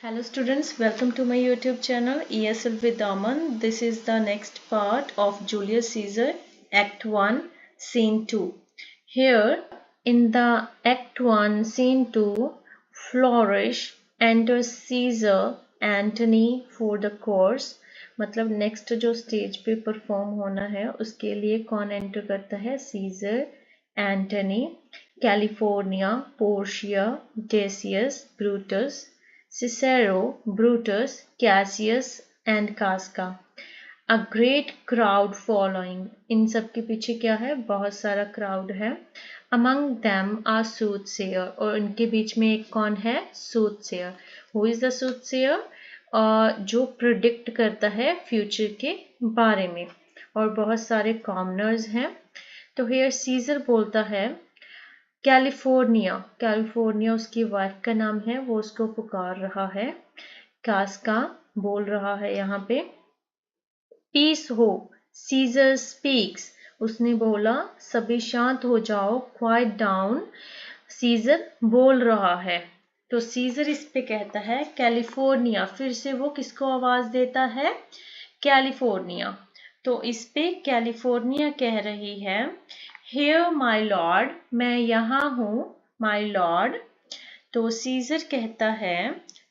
Hello students, welcome to my YouTube channel ESL with Aman. This is the next part of Julius Caesar Act 1 Scene 2. Here in the Act 1 Scene 2, Flourish enters Caesar Antony for the course. मतलब next जो stage पे perform होना है उसके लिए कौन enter करता है? Caesar, Antony, Calpurnia, Portia, Decius, Brutus, Cicero, Brutus, Cassius and Casca. A great crowd following. इन सब के पीछे क्या है? बहुत सारा क्राउड है. Among them are soothsayer. और इनके बीच में एक कौन है? Soothsayer. Who is the soothsayer? जो प्रिडिक्ट करता है फ्यूचर के बारे में. और बहुत सारे कॉमनर्स हैं. तो here सीजर बोलता है कैलिफोर्निया उसकी वाइफ का नाम है, वो उसको पुकार रहा है. कास्का बोल रहा है यहाँ पे पीस हो. सीजर स्पीक्स, उसने बोला सभी शांत हो जाओ. क्वाइट डाउन, सीजर बोल रहा है. तो सीजर इस पे कहता है कैलिफोर्निया. फिर से वो किसको आवाज देता है? कैलिफोर्निया. तो इस पे कैलिफोर्निया कह रही है Here my lord, मैं यहाँ हूँ my lord. तो सीजर कहता है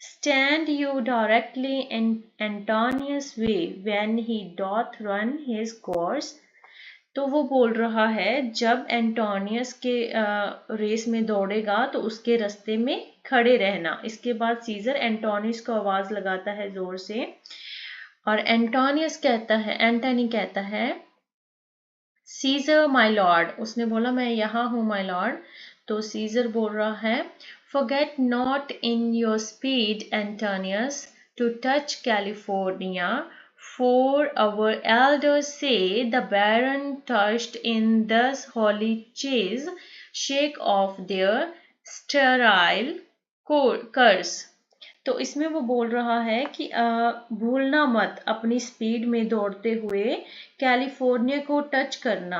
Stand you directly in Antonius' way when he doth run his course. तो वो बोल रहा है जब एंटोनियस के रेस में दौड़ेगा तो उसके रास्ते में खड़े रहना. इसके बाद सीजर एंटोनियस को आवाज लगाता है जोर से और एंटनी कहता है सीजर माय लॉर्ड. उसने बोला मैं यहाँ हूँ माय लॉर्ड. तो सीजर बोल रहा है forget not in your speed Antonius to touch California, for our elders say the baron touched in this holy chase shake off their sterile curse. तो इसमें वो बोल रहा है कि भूलना मत अपनी स्पीड में दौड़ते हुए कैलिफोर्निया को टच करना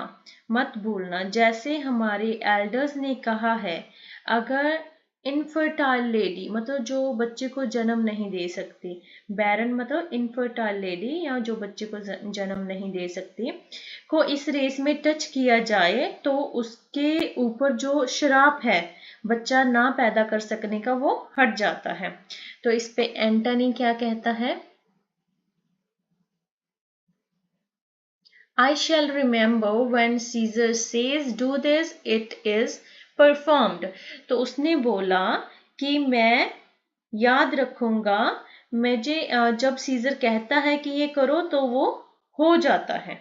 मत भूलना, जैसे हमारे एल्डर्स ने कहा है. अगर इनफर्टाइल लेडी मतलब जो बच्चे को जन्म नहीं दे सकती, बैरन मतलब इनफर्टाइल लेडी या जो बच्चे को जन्म नहीं दे सकती को इस रेस में टच किया जाए तो उसके ऊपर जो श्राप है बच्चा ना पैदा कर सकने का वो हट जाता है. तो इस पे एंटनी क्या कहता है? I shall remember when Caesar says do this, it is performed. तो उसने बोला कि मैं याद रखूंगा मुझे जब सीजर कहता है कि ये करो तो वो हो जाता है.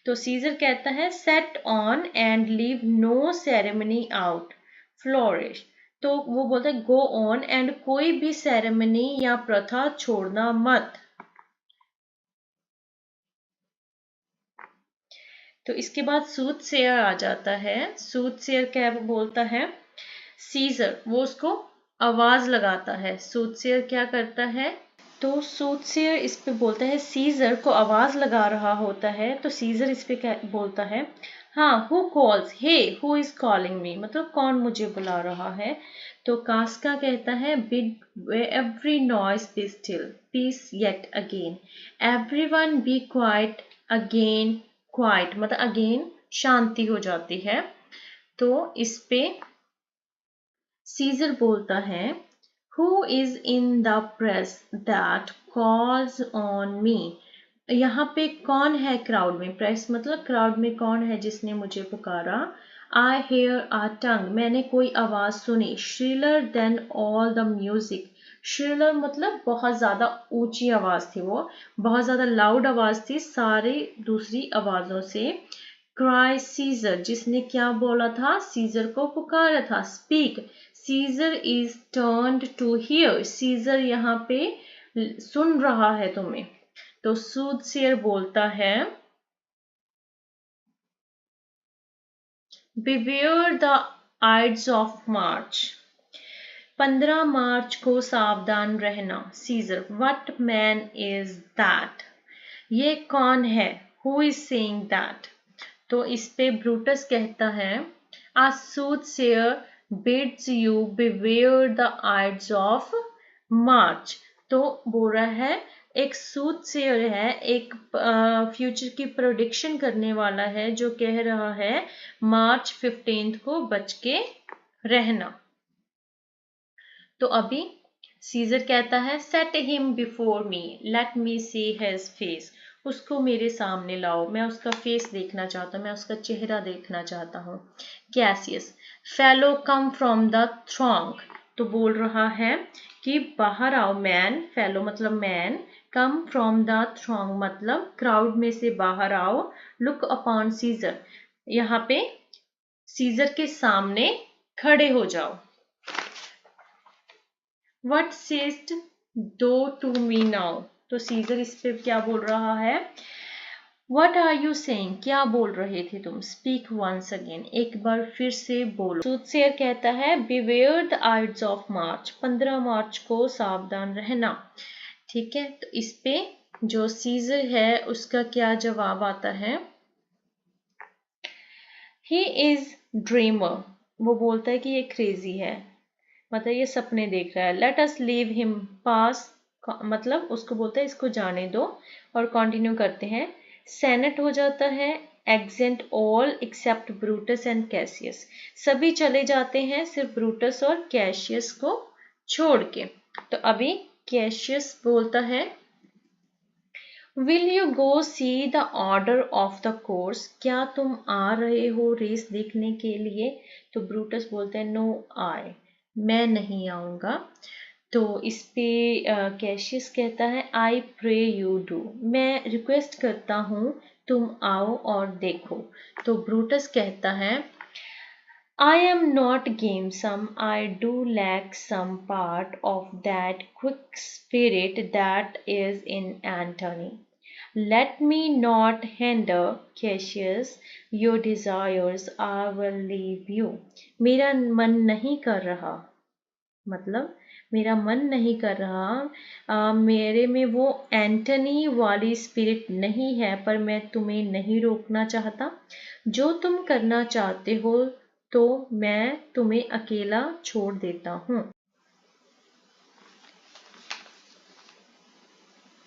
तो सीजर कहता है set on and leave no ceremony out, flourish. तो वो बोलता है go on and कोई भी सेरेमनी या प्रथा छोड़ना मत. तो इसके बाद सूथसेयर आ जाता है. सूथसेयर क्या बोलता है? सीजर वो उसको आवाज लगाता है. सूथसेयर क्या करता है? तो सूथसेयर इस पे बोलता है सीजर को आवाज लगा रहा होता है. तो सीजर इस पे क्या बोलता है? हाँ, who calls, hey who is calling me, मतलब कौन मुझे बुला रहा है. तो कास्का कहता है bid every noise be still, peace yet again, everyone be quiet again. Quiet मतलब अगेन शांति हो जाती है. तो इस पे सीजर बोलता है Who is in the press that calls on me. यहाँ पे कौन है क्राउड में? प्रेस मतलब क्राउड में कौन है जिसने मुझे पुकारा. I hear a tongue, मैंने कोई आवाज सुनी. Shriller than all the music. Shriller मतलब बहुत ज्यादा ऊंची आवाज थी, वो बहुत ज्यादा लाउड आवाज थी सारी दूसरी आवाजों से. Cry Caesar, जिसने क्या बोला था? सीजर को पुकारा था. Speak, Caesar is turned to hear. Caesar यहाँ पे सुन रहा है तुम्हें. तो सूथसेयर बोलता है Beware the Ides of March. 15 मार्च को सावधान रहना. Caesar What man is that? ये कौन है? Who is saying that? तो इस पे ब्रूटस कहता है A soothsayer bids you beware the Ides of मार्च। तो बोल रहा है एक सूटसेयर है, एक फ्यूचर की प्रोडिक्शन करने वाला है जो कह रहा है मार्च 15 को बच के रहना। तो अभी सीजर कहता है set him before me, let me see his face, उसको मेरे सामने लाओ, मैं उसका फेस देखना चाहता हूँ, मैं उसका चेहरा देखना चाहता हूँ। Cassius fellow come from the throng, तो बोल रहा है कि बाहर आओ मैन, फेलो मतलब man, come from the throng मतलब क्राउड में से बाहर आओ, लुक अपॉन सीजर, यहाँ पे सीजर के सामने खड़े हो जाओ। What sayest thou to me now? तो सीजर इस पे क्या बोल रहा है? What are you saying? क्या बोल रहे थे तुम? Speak once again. एक बार फिर से बोलो। सूटसेयर कहता है Beware the Ides of March. 15 मार्च को सावधान रहना। ठीक है, तो इस पे जो सीजर है उसका क्या जवाब आता है? He is dreamer. वो बोलता है कि ये क्रेजी है, मतलब ये सपने देख रहा है। लेट अस लीव हिम पास, मतलब उसको बोलता है इसको जाने दो, और कंटिन्यू करते हैं। सेनेट हो जाता है exempt all except Brutus and Cassius, सभी चले जाते हैं सिर्फ ब्रूटस और कैशियस को छोड़ के। तो अभी कैशियस बोलता है will you go see the order of the course, क्या तुम आ रहे हो रेस देखने के लिए? तो ब्रूटस बोलते हैं नो आई, मैं नहीं आऊँगा। तो इस पे कैशियस कहता है आई प्रे यू डू, मैं रिक्वेस्ट करता हूँ तुम आओ और देखो। तो ब्रूटस कहता है I am not gamesome, I do lack some part of that quick spirit that is in Antony. Let me not hinder, Cassius, your desires, I will leave you. मेरा मन नहीं कर रहा, मतलब मेरा मन नहीं कर रहा, मेरे में वो एंटनी वाली स्पिरिट नहीं है, पर मैं तुम्हें नहीं रोकना चाहता। जो तुम करना चाहते हो तो मैं तुम्हें अकेला छोड़ देता हूँ।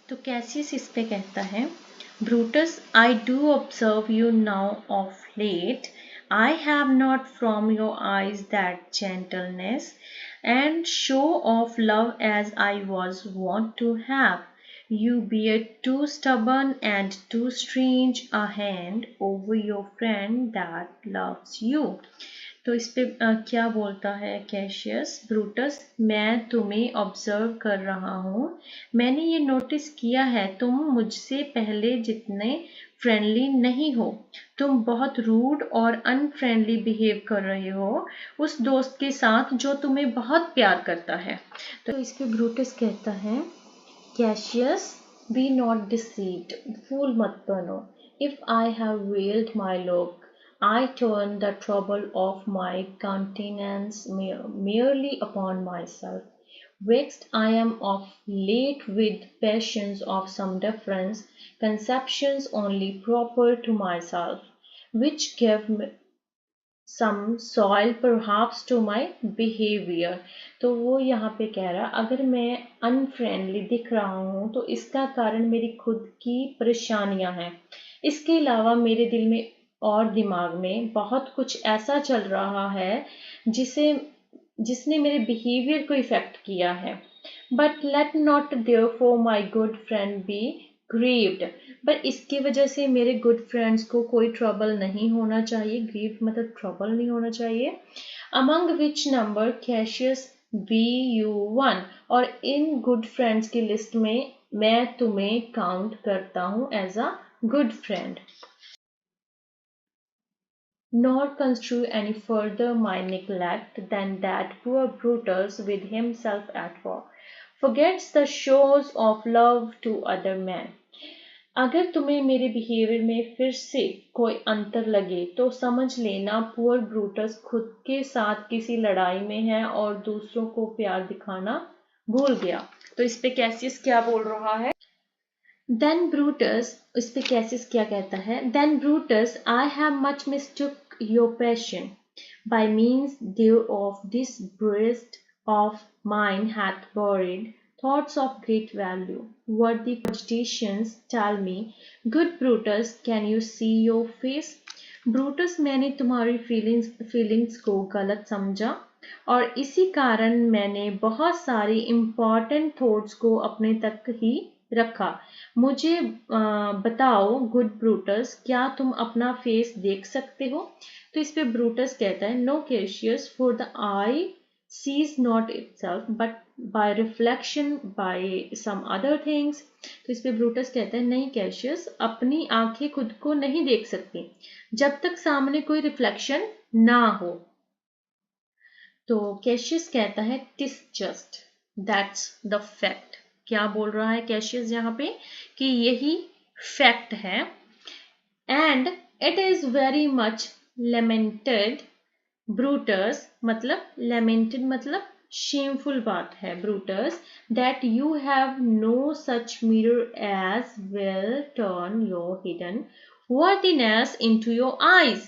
तो कैसियस इस पे कहता है Brutus I do observe you now of late, I have not from your eyes that gentleness and show of love as I was wont to have. You bear too stubborn and too strange a hand over your friend that loves you. तो इस पे क्या बोलता है Cassius? Brutus मैं तुम्हें observe कर रहा हूँ, मैंने ये नोटिस किया है तुम मुझसे पहले जितने फ्रेंडली नहीं हो, तुम बहुत रूड और अनफ्रेंडली बिहेव कर रहे हो उस दोस्त के साथ जो तुम्हें बहुत प्यार करता है। तो इस पे ब्रूटस कहता है कैशियस बी नॉट डिसीव्ड, फूल मत बनो, if I have weld my look I turn the trouble of my countenance merely upon myself. Vexed I am of late with passions of some difference, conceptions only proper to myself, which give some soil perhaps to my behavior. तो वो यहाँ पे कह रहा अगर मैं unfriendly दिख रहा हूँ तो इसका कारण मेरी खुद की परेशानियां हैं, इसके अलावा मेरे दिल में और दिमाग में बहुत कुछ ऐसा चल रहा है जिसने मेरे बिहेवियर को इफेक्ट किया है। But let not therefore my good friend be grieved, पर इसकी वजह से मेरे गुड फ्रेंड्स को कोई ट्रबल नहीं होना चाहिए, ग्रीव्ड मतलब ट्रबल नहीं होना चाहिए। Among which number Cassius be you one, और इन गुड फ्रेंड्स की लिस्ट में मैं तुम्हें काउंट करता हूँ as a good friend. Nor construe any further my neglect than that poor Brutus with himself at war forgets the shows of love to other men. अगर तुम्हें मेरे बिहेवियर में फिर से कोई अंतर लगे तो समझ लेना पुअर ब्रूटस खुद के साथ किसी लड़ाई में है और दूसरों को प्यार दिखाना भूल गया। तो इस पे कैसियस क्या बोल रहा है? Then Brutus, इस पे कैसियस क्या कहता है? Then Brutus, I have much mistook your passion by means thereof this breast of mine hath buried thoughts of great value. Worthy cogitations tell me, good Brutus, can you see your face? Brutus, मैंने तुम्हारी feelings को गलत समझा और इसी कारण मैंने बहुत सारी इम्पॉर्टेंट थॉट्स को अपने तक ही रखा। मुझे बताओ गुड ब्रूटस, क्या तुम अपना फेस देख सकते हो? तो इस पे ब्रूटस कहता है, no Cassius, for the eye sees not itself but by reflection by some other things। तो इस पे ब्रूटस कहता है, नहीं कैशियस, अपनी आंखें खुद को नहीं देख सकती जब तक सामने कोई रिफ्लेक्शन ना हो। तो कैशियस कहता है, TISS just that's the fact. क्या बोल रहा है कैशियस यहाँ पे कि यही फैक्ट है। And it is very much lamented Brutus, मतलब लेमेंटेड मतलब शेमफुल बात है Brutus, that you have no such mirror as will turn your hidden worthiness into your eyes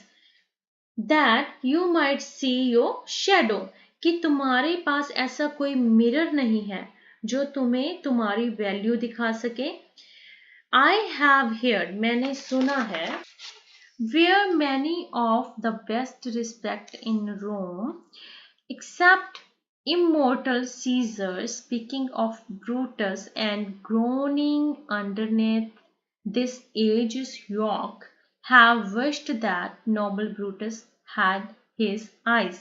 that you might see your shadow। कि तुम्हारे पास ऐसा कोई mirror नहीं है जो तुम्हें तुम्हारी वैल्यू दिखा सके। I have heard, मैंने सुना है, where many of the best respect in Rome, except immortal Caesar, speaking of Brutus and groaning underneath this age's yoke, have wished that noble Brutus had his eyes।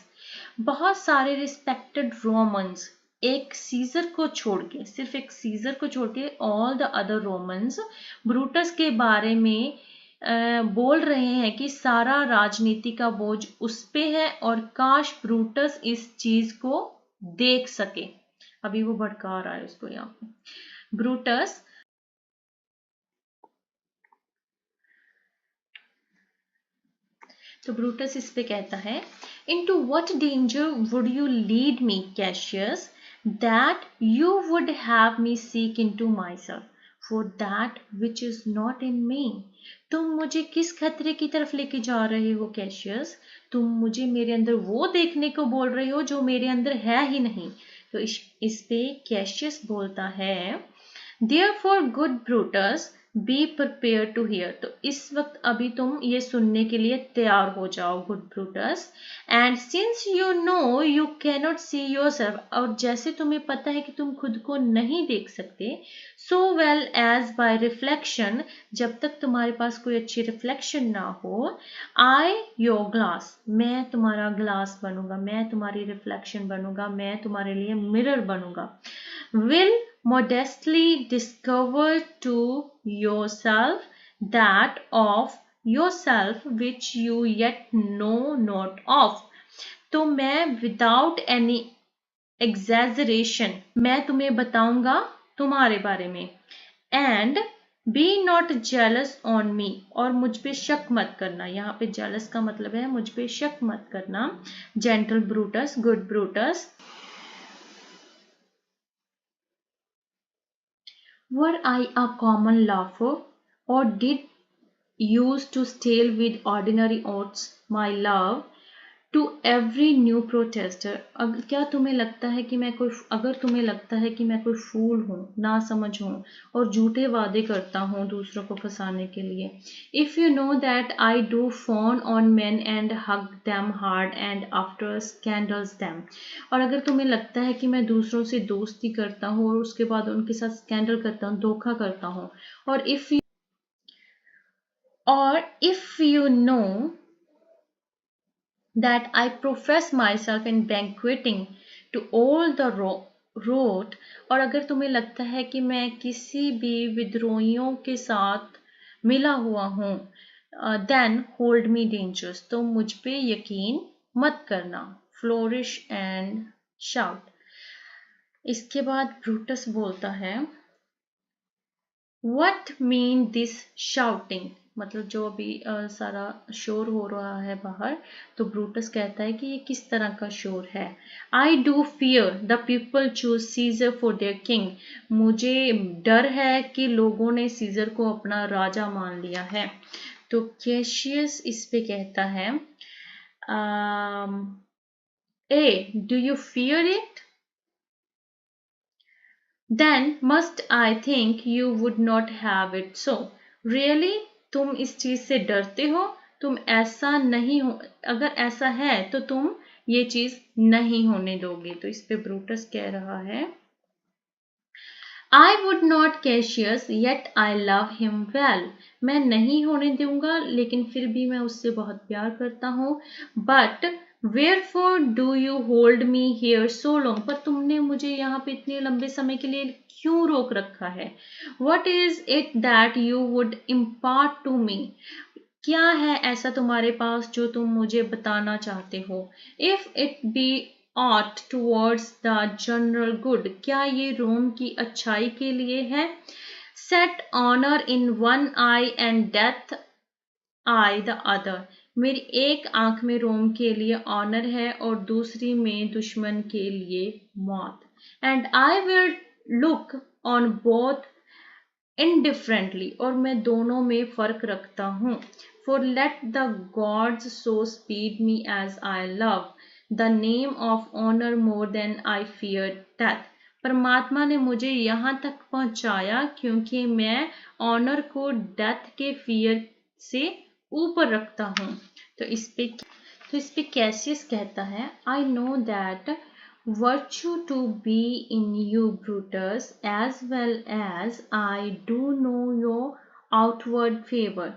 बहुत सारे respected Romans, एक scissor को छोड़ के, सिर्फ एक scissor को छोड़ के all the other Romans Brutus के बारे में बोल रहे हैं कि सारा राजनीति का बोझ उस पे है और काश ब्रूटस इस चीज को देख सके। अभी वो भड़का रहा है उसको यहाँ पे ब्रूटस। तो ब्रूटस इस पे कहता है, into what danger would you lead me, Cassius, that you would have me seek into myself for that which is not in me। तुम मुझे किस खतरे की तरफ लेके जा रहे हो कैशियस? तुम मुझे मेरे अंदर वो देखने को बोल रहे हो जो मेरे अंदर है ही नहीं। तो इस पे कैशियस बोलता है, Therefore, good Brutus, be prepared to hear। तो इस वक्त अभी तुम ये सुनने के लिए तैयार हो जाओ good Brutus. And since you know you cannot see yourself, और जैसे तुम्हें पता है कि तुम खुद को नहीं देख सकते, so well as by reflection, जब तक तुम्हारे पास कोई अच्छी रिफ्लेक्शन ना हो, आई योर ग्लास, मैं तुम्हारा ग्लास बनूंगा, मैं तुम्हारी रिफ्लेक्शन बनूंगा, मैं तुम्हारे लिए मिरर बनूंगा, will modestly discover to yourself that of yourself which you yet know not of। तो मैं विदाउट एनी एग्जैजरेशन मैं तुम्हें बताऊंगा तुम्हारे बारे में। And be not jealous on me, और मुझ पे शक मत करना। यहाँ पे जेलस का मतलब है मुझ पे शक मत करना। Gentle Brutus, good Brutus, were I a common laugher, or did use to steal with ordinary oaths my love to every new protester। क्या तुम्हें लगता है कि मैं कोई, अगर तुम्हें लगता है कि मैं कोई फूल हूँ, ना समझ हूँ और झूठे वादे करता हूँ दूसरों को फंसाने के लिए, if you know that I do fawn on men and hug them hard and after scandals them। और अगर तुम्हें लगता है कि मैं दूसरों से दोस्ती करता हूँ और उसके बाद उनके साथ स्कैंडल करता हूँ, धोखा करता हूँ, और if you know that I profess myself in banqueting to all the road, और अगर तुम्हें लगता है कि मैं किसी भी विद्रोहियों के साथ मिला हुआ हूँ, then hold me dangerous, तो मुझ पे यकीन मत करना, flourish and shout। इसके बाद ब्रूटस बोलता है, What mean this shouting, मतलब जो अभी सारा शोर हो रहा है बाहर, तो ब्रूटस कहता है कि ये किस तरह का शोर है। I do fear the people choose Caesar for their king, मुझे डर है कि लोगों ने सीजर को अपना राजा मान लिया है। तो कैशियस इस पे कहता है, A, do you fear it? Then must I think you would not have it so. Really, तुम इस चीज से डरते हो, तुम ऐसा नहीं हो, अगर ऐसा है तो तुम ये चीज नहीं होने दोगे। तो इस पे ब्रूटस कह रहा है, I would not Cassius, yet I love him well. मैं नहीं होने दूंगा, लेकिन फिर भी मैं उससे बहुत प्यार करता हूँ। But wherefore do you hold me here so long? पर तुमने मुझे यहाँ पे इतने लंबे समय के लिए क्यों रोक रखा है? What is it that you would impart to me? क्या है ऐसा तुम्हारे पास जो तुम मुझे बताना चाहते हो? If it be ought towards the general good, क्या ये रोम की अच्छाई के लिए है? Set honor in one eye and death eye the other, मेरी एक आंख में रोम के लिए ऑनर है और दूसरी में दुश्मन के लिए मौत। And I will look on both indifferently, और मैं दोनों में फर्क रखता हूँ। For let the gods so speed me as I love the name of honor more than I fear death। परमात्मा ने मुझे यहाँ तक पहुँचाया क्योंकि मैं ऑनर को डेथ के फियर से ऊपर रखता हूँ। तो इस पे कैसियस कहता है, I know that virtue to be in you, Brutus, as well as I do know your outward favor।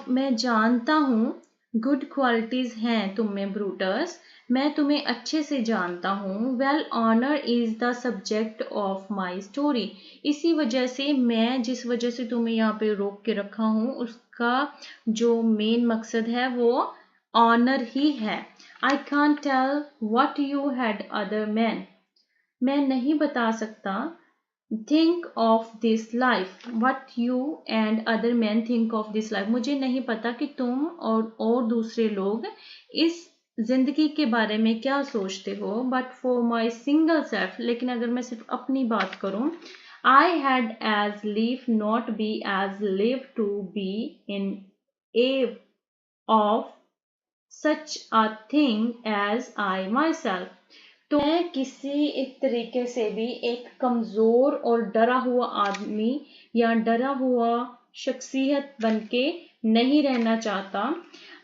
मैं जानता हूँ गुड क्वालिटीज हैं तुम में ब्रूटस, मैं तुम्हें अच्छे से जानता हूँ। Well honour is the subject of my story, इसी वजह से मैं जिस वजह से तुम्हें यहाँ पे रोक के रखा हूँ उसका जो मेन मकसद है वो ऑनर ही है। I can't tell what you had other man, मैं नहीं बता सकता think of this life what you and other men think of this life, मुझे नहीं पता कि तुम और दूसरे लोग इस जिंदगी के बारे में क्या सोचते हो। But for my single self, लेकिन अगर मैं सिर्फ अपनी बात करूं, I had as lief not be as live to be in awe of such a thing as I my self. तो मैं किसी एक तरीके से भी एक कमजोर और डरा हुआ आदमी या डरा हुआ शख्सियत बनके नहीं रहना चाहता।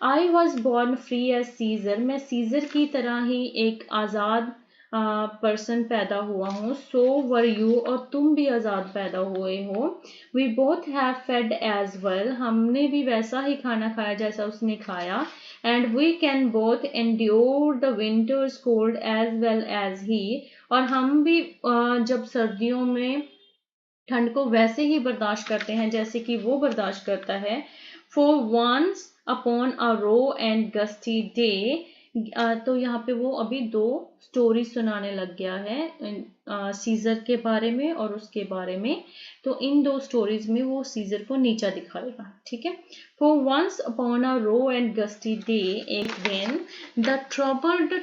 I was born free as Caesar, मैं सीजर की तरह ही एक आज़ाद पर्सन पैदा हुआ हूँ। सो वर यू, और तुम भी आज़ाद पैदा हुए हो। We both have fed as well, हमने भी वैसा ही खाना खाया जैसा उसने खाया। And we can both endure the winter's cold as well as he, और हम भी जब सर्दियों में ठंड को वैसे ही बर्दाश्त करते हैं जैसे कि वो बर्दाश्त करता है। For once upon a raw and gusty day, तो यहाँ पे वो अभी दो स्टोरी सुनाने लग गया है सीजर के बारे में और उसके बारे में। तो इन दो स्टोरीज में वो सीजर को नीचा दिखाएगा, ठीक है। For once upon a raw and gusty day, एक दिन the troubled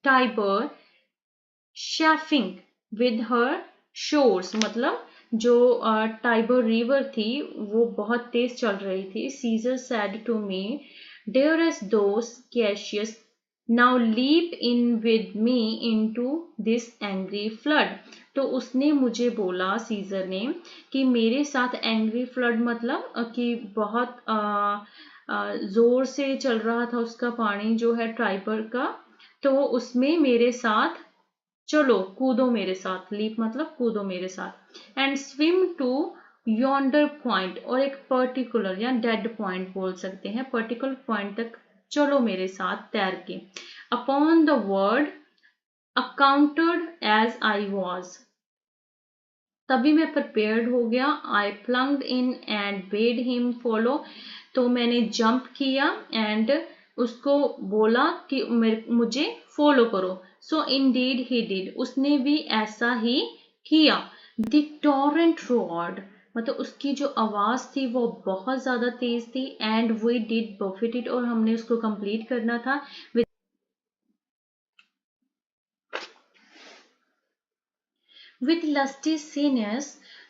Tiber chafing with her shores, मतलब जो टाइबर रिवर थी वो बहुत तेज चल रही थी। Caesar said to me, dearest those Cassius, now leap in with me into this angry flood। तो उसने मुझे बोला, सीजर ने, कि मेरे साथ एंग्री फ्लड मतलब कि बहुत जोर से चल रहा था उसका पानी जो है ट्राइबर का, तो उसमें मेरे साथ चलो, कूदो मेरे साथ। लीप मतलब कूदो मेरे साथ। And swim to yonder point, और एक पर्टिकुलर या डेड पॉइंट बोल सकते हैं, पर्टिकुलर पॉइंट तक चलो मेरे साथ तैर के। Upon the word accounted as I was, तभी मैं प्रिपेयर्ड हो गया। I plunged in and bade him follow, तो मैंने जंप किया एंड उसको बोला कि मुझे फॉलो करो। सो इंडीड ही डिड, उसने भी ऐसा ही किया। द टॉरेंट रोड, मतलब उसकी जो आवाज थी वो बहुत ज्यादा तेज थी। And we did buffet it, और हमने उसको कंप्लीट करना था with lusty sinews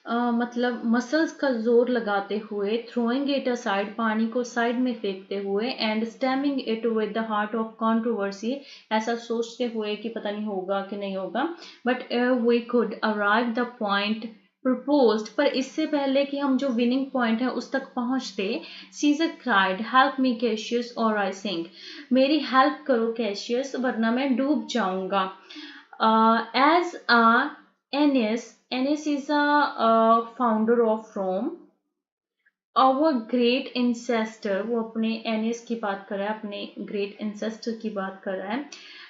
मतलब मसल्स का जोर लगाते हुए, थ्रोइंग इट असाइड, पानी को साइड में फेंकते हुए, and stemming it with the heart of controversy, ऐसा सोचते हुए कि पता नहीं होगा कि नहीं होगा, but we could arrive the point proposed, पर इससे पहले कि हम जो विनिंग पॉइंट है उस तक पहुंचते, Caesar cried, help me Cassius और आई सिंक, मेरी हेल्प करो कैशियस वरना मैं डूब जाऊंगा। As Ennis is a founder of Rome. Our great ancestor, वो अपने एनिस की बात कर रहा है, अपने ग्रेट एंसेस्टर की बात कर रहा है,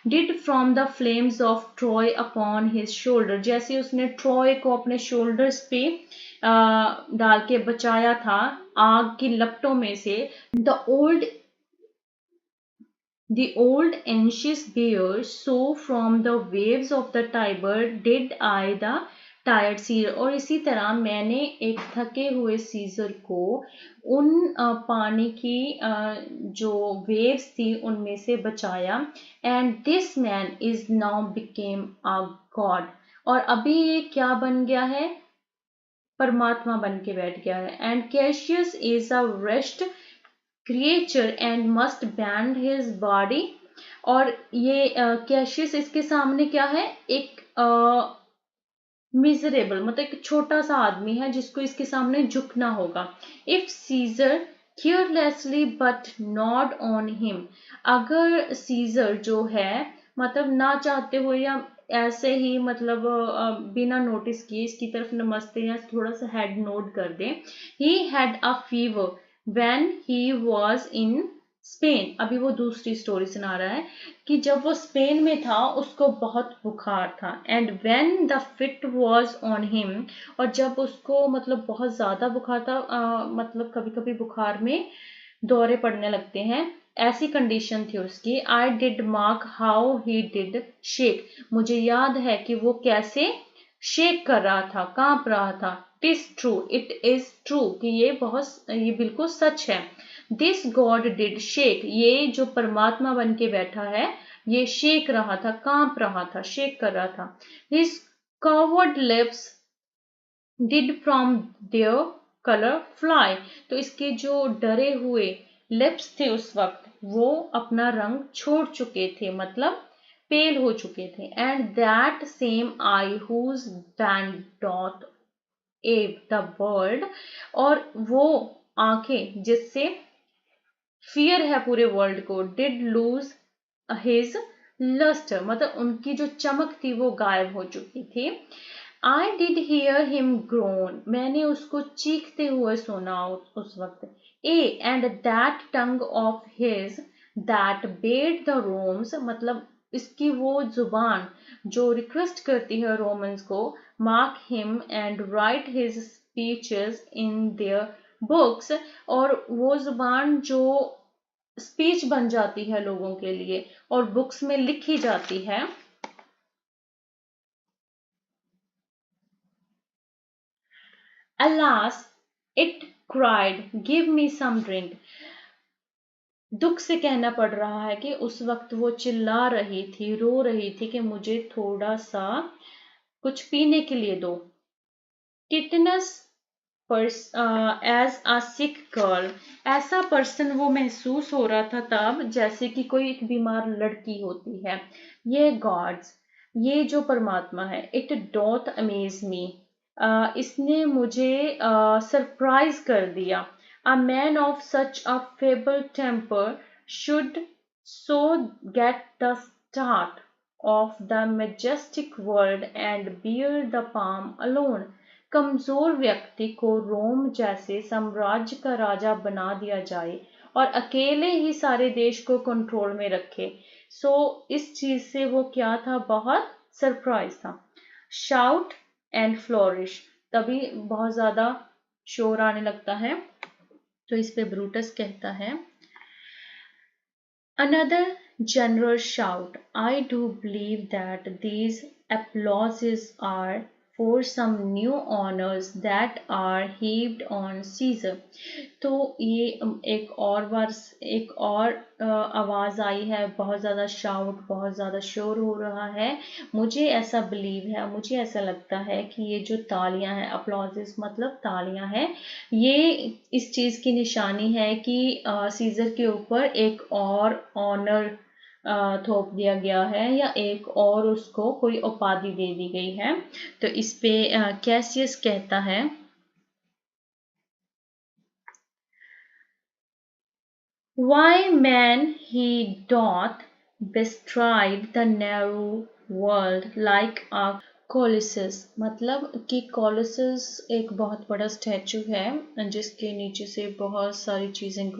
did from the flames of Troy upon his shoulder, जैसे उसने ट्रॉय को अपने शोल्डर्स पे डाल के बचाया था आग की लपटों में से, The old anxious bear, so from the waves of the Tiber did I the tired Caesar, और इसी तरह मैंने एक थके हुए सीजर को उन पानी की जो वेव्स थी उनमें से बचाया, and this man is now became a God, और अभी ये क्या बन गया है, परमात्मा बन के बैठ गया है, and Cassius is a rest creature and must band his body, और ये कैशियस इसके सामने क्या है, एक मिजरेबल मतलब एक छोटा सा आदमी है जिसको इसके सामने झुकना होगा। If Caesar carelessly but not on him, अगर सीजर जो है मतलब ना चाहते हुए या ऐसे ही मतलब बिना नोटिस किए इसकी तरफ नमस्ते या थोड़ा सा हेड नोड कर दे, he had a fever when he was in Spain, अभी वो दूसरी स्टोरी सुना रहा है कि जब वो स्पेन में था उसको बहुत बुखार था, and when the fit was on him, और जब उसको मतलब बहुत ज्यादा बुखार था, मतलब कभी कभी बुखार में दौरे पड़ने लगते हैं, ऐसी कंडीशन थी उसकी, I did mark how he did shake, मुझे याद है कि वो कैसे शेक कर रहा था, कांप रहा था, इट इज ट्रू कि ये बिल्कुल सच है, दिस गॉड डिड शेक, ये जो परमात्मा बन के बैठा है ये शेक रहा था, कांप रहा था, शेक कर रहा था, his covered lips did from their colour fly, तो इसके जो डरे हुए लिप्स थे उस वक्त वो अपना रंग छोड़ चुके थे, मतलब पेल हो चुके थे, and that same eye whose bend doth awe the world, और वो आंखें जिससे फियर है पूरे वर्ल्ड को, डिड लूज हिज लस्टर, मतलब उनकी जो चमक थी वो गायब हो चुकी थी, I did hear him grown, मैंने उसको चीखते हुए सुना उस वक्त, and that tongue of his that bed the roams, मतलब इसकी वो जुबान जो रिक्वेस्ट करती है रोमन्स को, mark him and right his speeches in their books, और वो जुबान जो स्पीच बन जाती है लोगों के लिए और बुक्स में लिखी जाती है, alas it cried give me some drink, दुख से कहना पड़ रहा है कि उस वक्त वो चिल्ला रही थी, रो रही थी कि मुझे थोड़ा सा कुछ पीने के लिए दो, Titinius as a sick girl, ऐसा पर्सन वो महसूस हो रहा था तब जैसे कि कोई एक बीमार लड़की होती है, ये गॉड्स, ये जो परमात्मा है, इट डोथ अमेज मी, इसने मुझे सरप्राइज कर दिया, a man of such a feeble temper should so get the start of the majestic world and bear the palm alone, कमजोर व्यक्ति को रोम जैसे साम्राज्य का राजा बना दिया जाए और अकेले ही सारे देश को कंट्रोल में रखे, सो इस चीज से वो क्या था, बहुत सरप्राइज था, शाउट एंड फ्लोरिश, तभी बहुत ज्यादा शोर आने लगता है, तो इस पे ब्रूटस कहता है, another general shout, I do believe that these applauses are for some new honors that are heaped on Caesar. तो ये एक और आवाज़ आई है, बहुत ज़्यादा शाउट, बहुत ज़्यादा शोर हो रहा है। मुझे ऐसा बिलीव है, मुझे ऐसा लगता है कि ये जो तालियां हैं, अप्लॉजेस मतलब तालियां हैं, ये इस चीज़ की निशानी है कि सीजर के ऊपर एक और ऑनर थोप दिया गया है, या एक और उसको कोई उपाधि दे दी गई है। तो इस पे कैसियस कहता है, Why man he doth bestride the narrow world like a Colossus, मतलब कि कोलोसस एक बहुत बड़ा स्टैचू है जिसके नीचे से बहुत सारी चीज़ें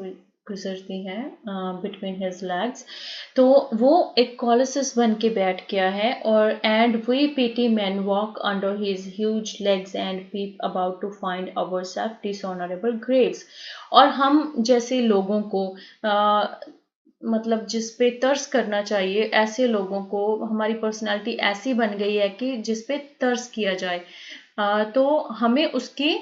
गुजरती हैं बिटवीन हिज लेग्स। तो वो एक कोलोसस बन के बैठ गया है, और and we petty men walk under his huge legs and peep about to find our self dishonourable graves. और हम जैसे लोगों को मतलब जिस पे तरस करना चाहिए, ऐसे लोगों को हमारी पर्सनालिटी ऐसी बन गई है कि जिस पे तरस किया जाए, तो हमें उसकी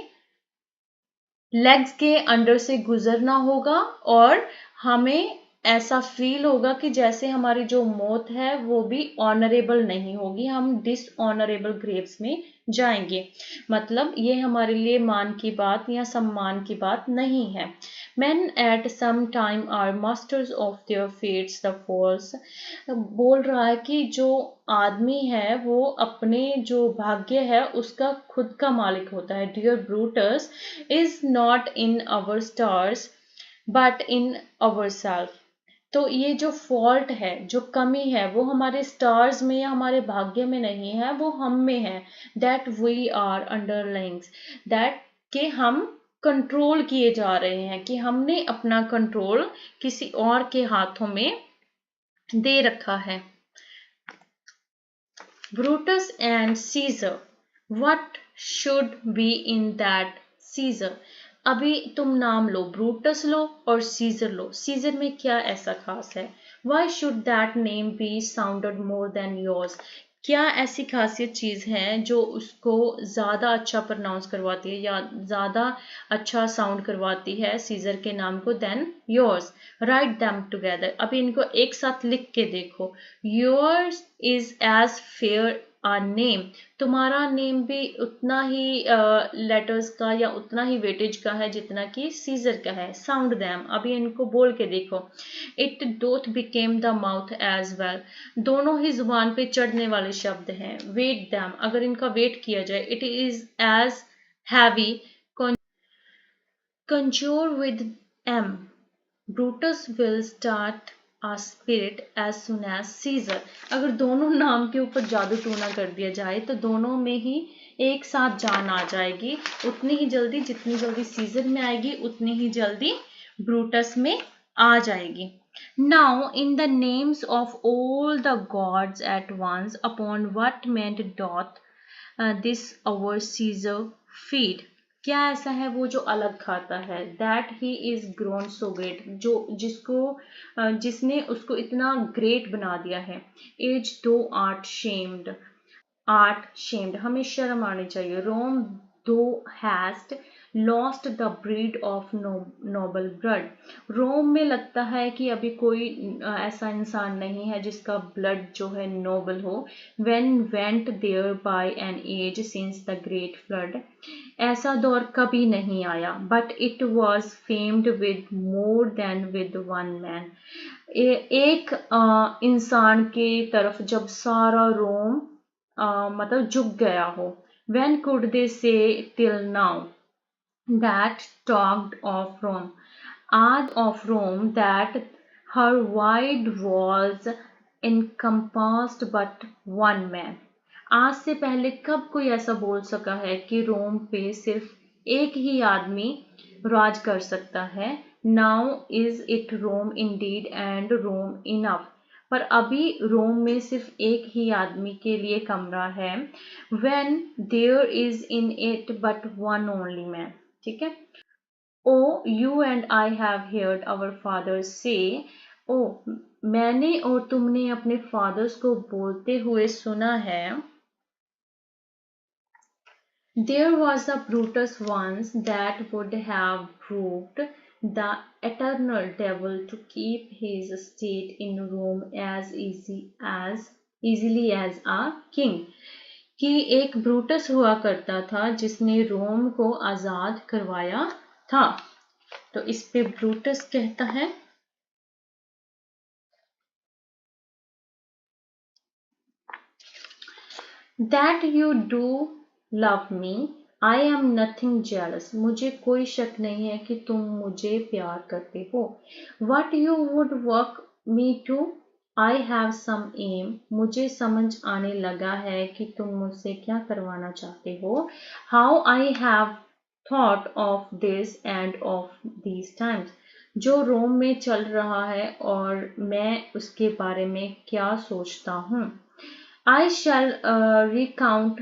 लेग्स के अंडर से गुजरना होगा, और हमें ऐसा फील होगा कि जैसे हमारी जो मौत है वो भी ऑनरेबल नहीं होगी, हम डिसऑनरेबल ग्रेव्स में जाएंगे। मतलब ये हमारे लिए मान की बात या सम्मान की बात नहीं है। Men at some time are masters of their fates, the false बोल रहा है कि जो आदमी है वो अपने जो भाग्य है उसका खुद का मालिक होता है। Dear Brutus is not in our stars but in ourselves। तो ये जो फॉल्ट है, जो कमी है, वो हमारे स्टार्स में या हमारे भाग्य में नहीं है, वो हम में है। दैट वी आर अंडरलाइंग्स, दैट के हम कंट्रोल किए जा रहे हैं, कि हमने अपना कंट्रोल किसी और के हाथों में दे रखा है। Brutus and Caesar, what should be in that Caesar. अभी तुम नाम लो, ब्रूटस लो और सीजर लो, सीजर में क्या ऐसा खास है? Why should that name be sounded more than yours. क्या ऐसी खासियत चीज है जो उसको ज्यादा अच्छा प्रोनाउंस करवाती है या ज्यादा अच्छा साउंड करवाती है सीजर के नाम को than yours. Write them together, अभी इनको एक साथ लिख के देखो। Yours is as fair a name, तुम्हारा नेम भी उतना ही लेटर्स का या उतना ही वेटेज का है जितना कि सीजर का है। साउंड दैम, अभी इनको बोल के देखो। It doth become the mouth as well, दोनों ही जुबान पे चढ़ने वाले शब्द हैं। वेट दैम, अगर इनका वेट किया जाए, it is as heavy conjure with M, Brutus will start a spirit as soon as Caesar। अगर दोनों नाम के ऊपर जादू टूना कर दिया जाए तो दोनों में ही एक साथ जान आ जाएगी, उतनी ही जल्दी, जितनी जल्दी सीजर में आएगी उतनी ही जल्दी ब्रूटस में आ जाएगी। Now in the names of all the gods at once, upon what meant doth this our Caesar feed। क्या ऐसा है वो जो अलग खाता है? That he is grown so great, जो जिसने उसको इतना ग्रेट बना दिया है। एज दो आर्ट शेम्ड, हमें शर्म आनी चाहिए। Rome thou hast lost the breed of noble blood, Rome में लगता है कि अभी कोई ऐसा इंसान नहीं है जिसका ब्लड जो है नोबल हो। When went there by an age since the great flood, ऐसा दौर कभी नहीं आया। But it was famed with more than with one man, एक इंसान के तरफ जब सारा रोम मतलब झुक गया हो। When could they say till now that talked of Rome, आज of Rome that her wide walls encompassed but one man। आज से पहले कब कोई ऐसा बोल सका है कि रोम पे सिर्फ एक ही आदमी राज कर सकता है। Now is it Rome indeed and Rome enough, पर अभी रोम में सिर्फ एक ही आदमी के लिए कमरा है। When there is in it but one only man, ठीक है। Oh, you and I have heard our fathers say, oh, मैंने और तुमने अपने फादर्स को बोलते हुए सुना है There was a Brutus once that would have proved the eternal devil to keep his estate in Rome as easily as a king. कि एक ब्रूटस हुआ करता था जिसने रोम को आजाद करवाया था। तो इस पे ब्रूटस कहता है that you do love me I am nothing jealous. मुझे कोई शक नहीं है कि तुम मुझे प्यार करते हो। What you would work me to I have some aim. मुझे समझ आने लगा है कि तुम मुझसे क्या करवाना चाहते हो। How I have thought of this end of these times. जो रोम में चल रहा है और मैं उसके बारे में क्या सोचता हूँ। I shall recount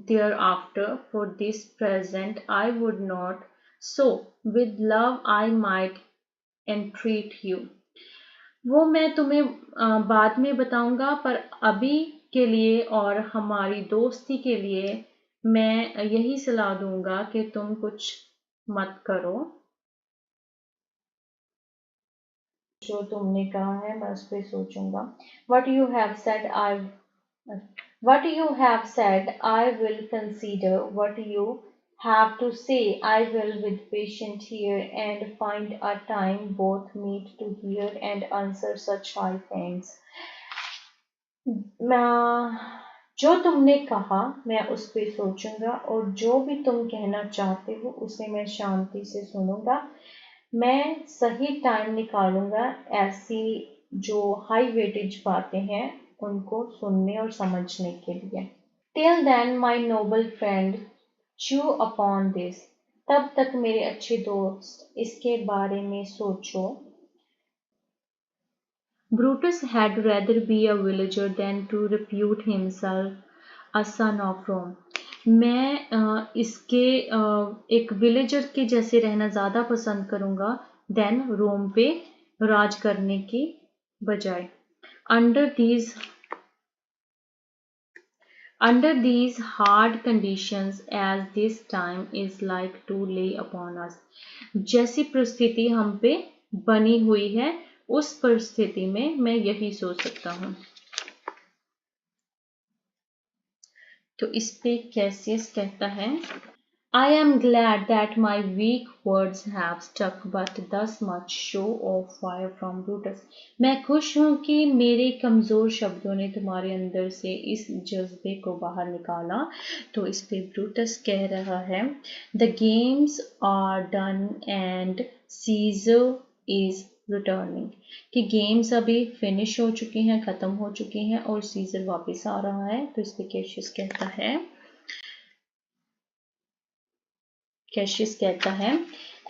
thereafter. For this present I would not. So with love I might entreat you. वो मैं तुम्हें बाद में बताऊंगा, पर अभी के लिए और हमारी दोस्ती के लिए मैं यही सलाह दूंगा कि तुम कुछ मत करो। जो तुमने कहा है मैं उस पर सोचूंगा। What you have said what you have said I will consider. What you have to say I will with patience hear and find a time both meet to hear and answer such high things. जो तुमने कहा मैं उस पर सोचूंगा और जो भी तुम कहना चाहते हो उसे मैं शांति से सुनूंगा। मैं सही टाइम निकालूंगा ऐसी जो हाई वेटेज बातें हैं उनको सुनने और समझने के लिए। Till then my noble friend chew upon this. तब तक मेरे अच्छे दोस्त इसके बारे में सोचो। Brutus had rather be a villager than to repute himself a son of Rome. मैं इसके एक विलेजर के जैसे रहना ज़्यादा पसंद करूँगा देन रोम पे राज करने की बजाय। Under these under these hard conditions as this time is like to lay upon us। जैसी परिस्थिति हम पे बनी हुई है उस परिस्थिति में मैं यही सोच सकता हूँ। तो इस पे कैसियस कहता है I am glad that my weak words have stuck, but thus much show of fire from Brutus। मैं खुश हूँ कि मेरे कमज़ोर शब्दों ने तुम्हारे अंदर से इस जज्बे को बाहर निकाला। तो इस पे ब्रूटस कह रहा है The games are done and Caesar is returning। कि गेम्स अभी फिनिश हो चुके हैं, ख़त्म हो चुके हैं और सीजर वापस आ रहा है। तो इस पे कैशियस कहता है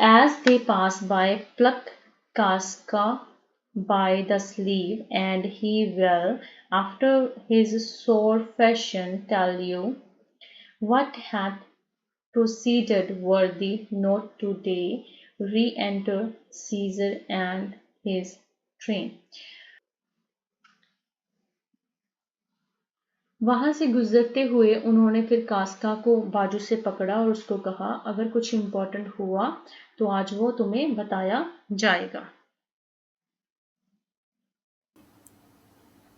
As they pass by pluck Casca by the sleeve and he will after his sore fashion tell you what hath proceeded worthy not today re-enter Caesar and his train। वहां से गुजरते हुए उन्होंने फिर कास्का को बाजू से पकड़ा और उसको कहा अगर कुछ इम्पोर्टेंट हुआ तो आज वो तुम्हें बताया जाएगा।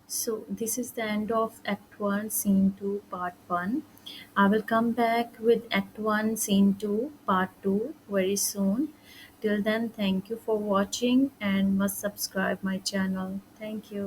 So this is the end of Act 1 Scene 2 Part 1. I will come back with Act 1 Scene 2 Part 2 very soon. Till then, thank you for watching and must subscribe my channel. Thank you.